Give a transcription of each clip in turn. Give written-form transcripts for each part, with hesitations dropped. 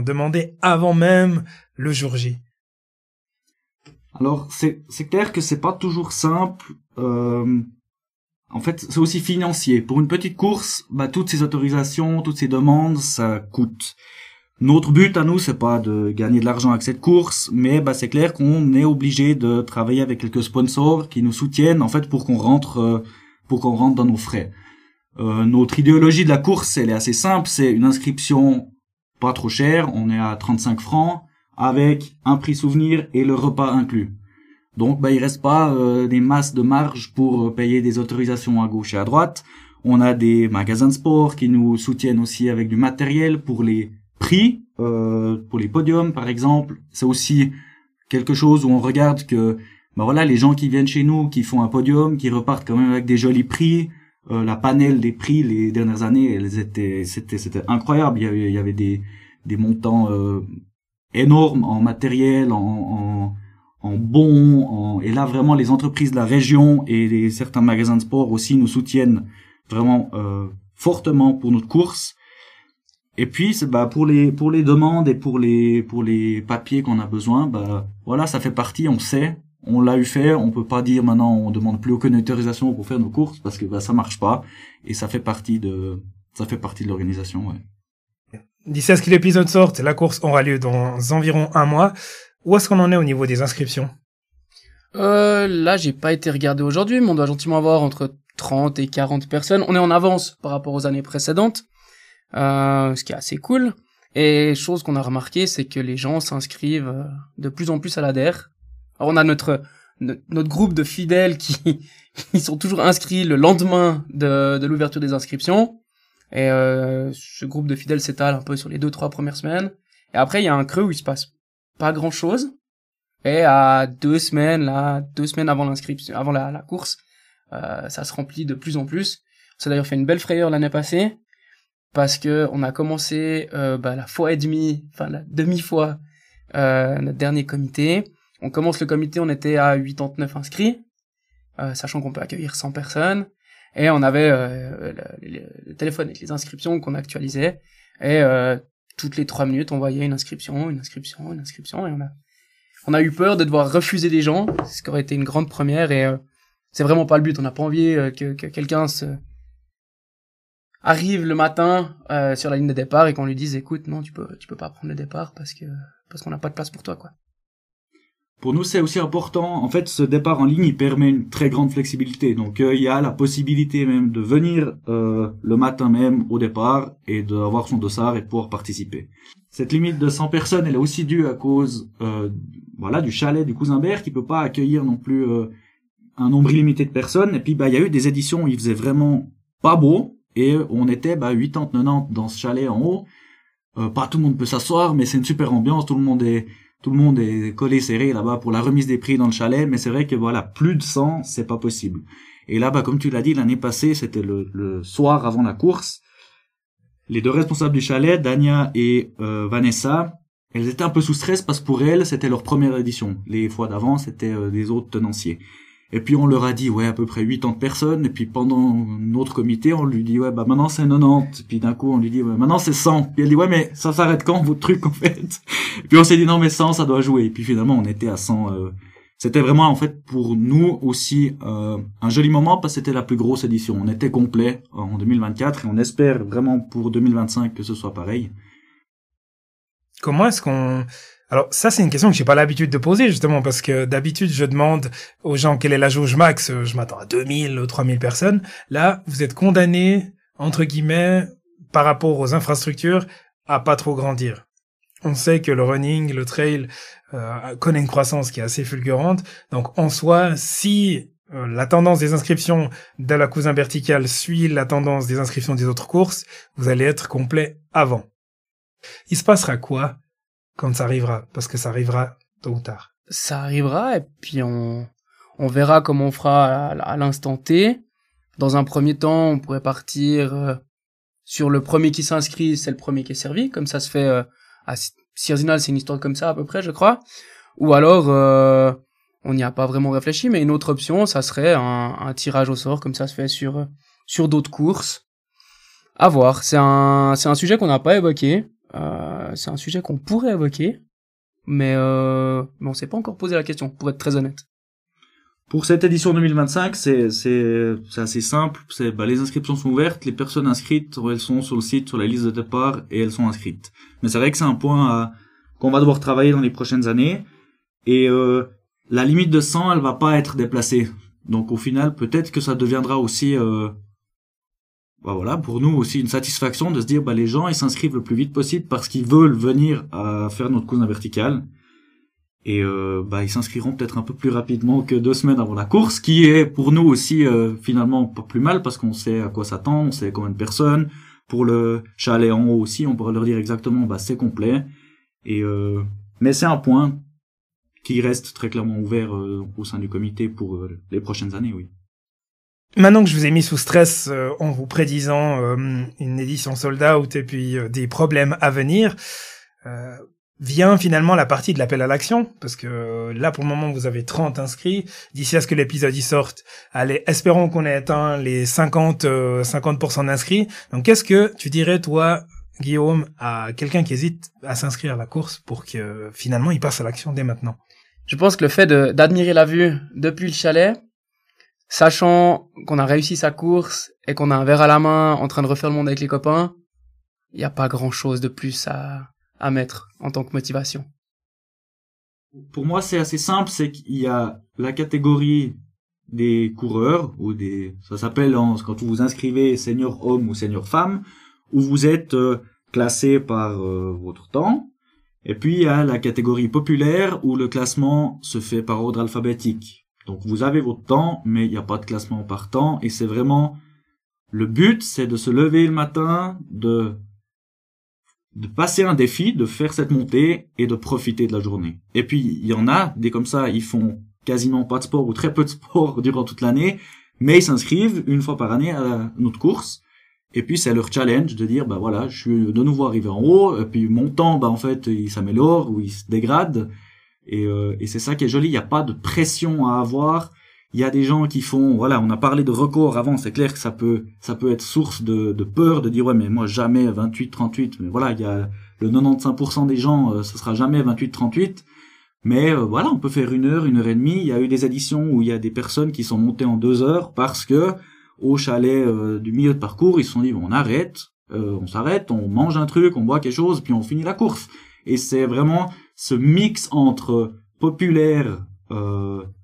Demandé avant même le jour J. Alors, c'est clair que c'est pas toujours simple. En fait, c'est aussi financier. Pour une petite course, toutes ces autorisations, toutes ces demandes, ça coûte. Notre but à nous, c'est pas de gagner de l'argent avec cette course, mais c'est clair qu'on est obligé de travailler avec quelques sponsors qui nous soutiennent, en fait, pour qu'on rentre dans nos frais. Notre idéologie de la course, elle est assez simple. C'est une inscription pas trop chère. On est à 35 francs avec un prix souvenir et le repas inclus. Donc, il reste pas des masses de marge pour payer des autorisations à gauche et à droite. On a des magasins de sport qui nous soutiennent aussi avec du matériel pour les prix, pour les podiums par exemple. C'est aussi quelque chose où on regarde que les gens qui viennent chez nous, qui font un podium, qui repartent quand même avec des jolis prix. La panel des prix les dernières années, c'était incroyable. Il y avait des montants énormes en matériel, en bons, et là vraiment les entreprises de la région et certains magasins de sport aussi nous soutiennent vraiment fortement pour notre course. Et puis c'est pour les demandes et pour les papiers qu'on a besoin, ça fait partie, on sait. On l'a eu fait, on peut pas dire maintenant on demande plus aucune autorisation pour faire nos courses parce que ça marche pas et ça fait partie de l'organisation, ouais. D'ici à ce que l'épisode sorte, la course aura lieu dans environ un mois. Où est-ce qu'on en est au niveau des inscriptions? Là, j'ai pas été regardé aujourd'hui, mais on doit gentiment avoir entre 30 et 40 personnes. On est en avance par rapport aux années précédentes, ce qui est assez cool. Et chose qu'on a remarqué, c'est que les gens s'inscrivent de plus en plus à l'ADER. Alors on a notre groupe de fidèles qui sont toujours inscrits le lendemain de l'ouverture des inscriptions. Et ce groupe de fidèles s'étale un peu sur les 2-3 premières semaines. Et après, il y a un creux où il se passe pas grand-chose. Et à 2 semaines avant l'inscription, avant la course, ça se remplit de plus en plus. On s'est d'ailleurs fait une belle frayeur l'année passée parce que on a commencé la fois et demie, enfin la demi-fois notre dernier comité. On commence le comité, on était à 89 inscrits, sachant qu'on peut accueillir 100 personnes. Et on avait le téléphone avec les inscriptions qu'on actualisait. Et toutes les 3 minutes, on voyait une inscription. Et on a eu peur de devoir refuser des gens, ce qui aurait été une grande première. Et c'est vraiment pas le but. On n'a pas envie que quelqu'un arrive le matin sur la ligne de départ et qu'on lui dise écoute, non, tu peux pas prendre le départ parce qu'on n'a pas de place pour toi, quoi. Pour nous, c'est aussi important. En fait, ce départ en ligne, il permet une très grande flexibilité. Donc, il y a la possibilité même de venir le matin même au départ et d'avoir son dossard et de pouvoir participer. Cette limite de 100 personnes, elle est aussi due à cause du chalet du Cousin Bert qui peut pas accueillir non plus un nombre illimité de personnes. Et puis, il y a eu des éditions où il faisait vraiment pas beau et on était 80-90 dans ce chalet en haut. Pas tout le monde peut s'asseoir, mais c'est une super ambiance. Tout le monde est collé serré là-bas pour la remise des prix dans le chalet, mais c'est vrai que plus de 100, c'est pas possible. Et là, comme tu l'as dit, l'année passée, c'était le soir avant la course. Les 2 responsables du chalet, Dania et Vanessa, elles étaient un peu sous stress parce que pour elles, c'était leur première édition. Les fois d'avant, c'était des autres tenanciers. Et puis on leur a dit à peu près 80 personnes, et puis pendant notre comité, on lui dit maintenant c'est 90, puis d'un coup on lui dit maintenant c'est 100, puis elle dit mais ça s'arrête quand votre truc en fait? Et puis on s'est dit non mais 100 ça doit jouer, et puis finalement on était à 100. C'était vraiment en fait pour nous aussi un joli moment parce que c'était la plus grosse édition. On était complet en 2024 et on espère vraiment pour 2025 que ce soit pareil. Comment est-ce qu'on... Alors ça c'est une question que j'ai pas l'habitude de poser justement parce que d'habitude je demande aux gens quelle est la jauge max, je m'attends à 2000 ou 3000 personnes. Là, vous êtes condamnés entre guillemets par rapport aux infrastructures à pas trop grandir. On sait que le running, le trail connaît une croissance qui est assez fulgurante. Donc en soi, si la tendance des inscriptions de la Cousin Verticale suit la tendance des inscriptions des autres courses, vous allez être complet avant. Il se passera quoi quand ça arrivera? Parce que ça arrivera tôt ou tard. Ça arrivera et puis on verra comment on fera à l'instant T. Dans un premier temps, on pourrait partir sur le premier qui s'inscrit, c'est le premier qui est servi. Comme ça se fait à Sierzinal, c'est une histoire comme ça à peu près, je crois. Ou alors, on n'y a pas vraiment réfléchi, mais une autre option, ça serait un tirage au sort, comme ça se fait sur d'autres courses. À voir. C'est un sujet qu'on n'a pas évoqué. c'est un sujet qu'on pourrait évoquer, mais on s'est pas encore posé la question, pour être très honnête. Pour cette édition 2025, c'est assez simple. Les inscriptions sont ouvertes, les personnes inscrites, elles sont sur le site, sur la liste de départ, et elles sont inscrites. Mais c'est vrai que c'est un point qu'on va devoir travailler dans les prochaines années. Et la limite de 100, elle va pas être déplacée. Donc au final, peut-être que ça deviendra aussi, pour nous aussi une satisfaction de se dire, les gens ils s'inscrivent le plus vite possible parce qu'ils veulent venir à faire notre cousin vertical. Et ils s'inscriront peut-être un peu plus rapidement que 2 semaines avant la course, qui est pour nous aussi finalement pas plus mal parce qu'on sait à quoi s'attendre, on sait combien de personnes. Pour le chalet en haut aussi, on pourra leur dire exactement c'est complet. Et mais c'est un point qui reste très clairement ouvert au sein du comité pour les prochaines années, oui. Maintenant que je vous ai mis sous stress en vous prédisant une édition sold out et puis des problèmes à venir, vient finalement la partie de l'appel à l'action, parce que là, pour le moment, vous avez 30 inscrits. D'ici à ce que l'épisode y sorte, allez, espérons qu'on ait atteint les 50% d'inscrits. Donc, qu'est-ce que tu dirais, toi, Guillaume, à quelqu'un qui hésite à s'inscrire à la course pour que finalement il passe à l'action dès maintenant? Je pense que le fait d'admirer la vue depuis le chalet, sachant qu'on a réussi sa course et qu'on a un verre à la main en train de refaire le monde avec les copains, il n'y a pas grand-chose de plus à mettre en tant que motivation. Pour moi, c'est assez simple, c'est qu'il y a la catégorie des coureurs, ça s'appelle quand vous vous inscrivez senior homme ou senior femme, où vous êtes classé par votre temps. Et puis, il y a la catégorie populaire, où le classement se fait par ordre alphabétique. Donc, vous avez votre temps, mais il n'y a pas de classement par temps, et c'est vraiment, le but, c'est de se lever le matin, de passer un défi, de faire cette montée et de profiter de la journée. Et puis, il y en a des comme ça, ils font quasiment pas de sport ou très peu de sport durant toute l'année, mais ils s'inscrivent une fois par année à notre course. Et puis, c'est leur challenge de dire, je suis de nouveau arrivé en haut, et puis mon temps, en fait, il s'améliore ou il se dégrade. Et c'est ça qui est joli, il n'y a pas de pression à avoir. Il y a des gens qui font, on a parlé de record avant, c'est clair que ça peut être source de peur, de dire, mais moi jamais 28-38, mais il y a le 95% des gens, ce sera jamais 28-38, mais on peut faire 1 heure, 1 heure et demie. Il y a eu des éditions où il y a des personnes qui sont montées en 2 heures parce que, au chalet du milieu de parcours, ils se sont dit, on s'arrête, on mange un truc, on boit quelque chose, puis on finit la course. Et c'est vraiment ce mix entre populaire,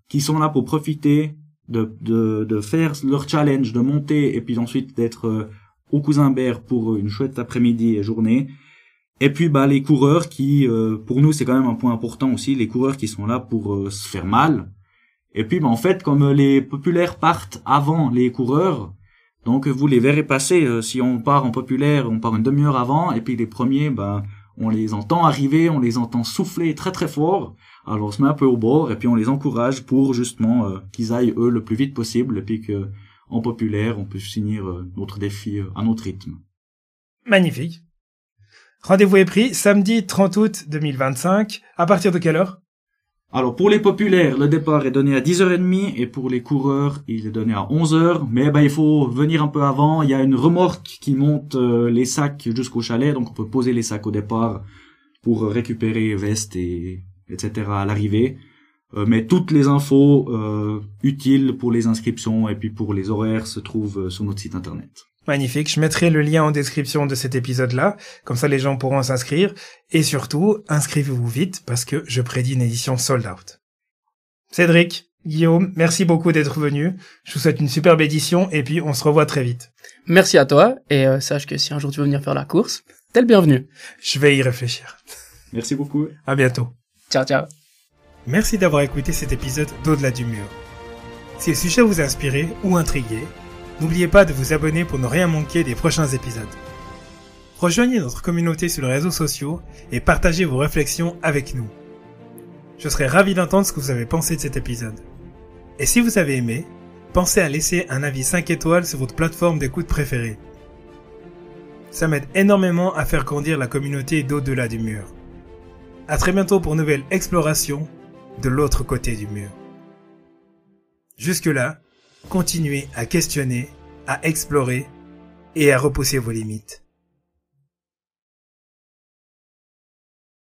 qui sont là pour profiter de faire leur challenge, de monter et puis ensuite d'être au Cousinbert pour une chouette après-midi et journée. Et puis les coureurs qui, pour nous c'est quand même un point important aussi, les coureurs qui sont là pour se faire mal. Et puis en fait comme les populaires partent avant les coureurs, donc vous les verrez passer. Si on part en populaire, on part une demi-heure avant, et puis les premiers, on les entend arriver, on les entend souffler très très fort. Alors on se met un peu au bord et puis on les encourage pour justement qu'ils aillent eux le plus vite possible, et puis que en populaire on peut finir notre défi à notre rythme. Magnifique. Rendez-vous est pris samedi 30 août 2025. À partir de quelle heure? Alors pour les populaires, le départ est donné à 10h30 et pour les coureurs, il est donné à 11h. Mais il faut venir un peu avant. Il y a une remorque qui monte les sacs jusqu'au chalet, donc on peut poser les sacs au départ pour récupérer vestes et etc. à l'arrivée. Mais toutes les infos utiles pour les inscriptions et puis pour les horaires se trouvent sur notre site internet. Magnifique, je mettrai le lien en description de cet épisode-là, comme ça les gens pourront s'inscrire, et surtout, inscrivez-vous vite, parce que je prédis une édition sold out. Cédric, Guillaume, merci beaucoup d'être venus, je vous souhaite une superbe édition, et puis on se revoit très vite. Merci à toi, et sache que si un jour tu veux venir faire la course, t'es le bienvenu. Je vais y réfléchir. Merci beaucoup. À bientôt. Ciao, ciao. Merci d'avoir écouté cet épisode d'Au-delà du mur. Si le sujet vous a inspiré ou intrigué, n'oubliez pas de vous abonner pour ne rien manquer des prochains épisodes. Rejoignez notre communauté sur les réseaux sociaux et partagez vos réflexions avec nous. Je serai ravi d'entendre ce que vous avez pensé de cet épisode. Et si vous avez aimé, pensez à laisser un avis 5 étoiles sur votre plateforme d'écoute préférée. Ça m'aide énormément à faire grandir la communauté d'Au-delà du mur. À très bientôt pour une nouvelle exploration de l'autre côté du mur. Jusque-là, continuez à questionner, à explorer et à repousser vos limites.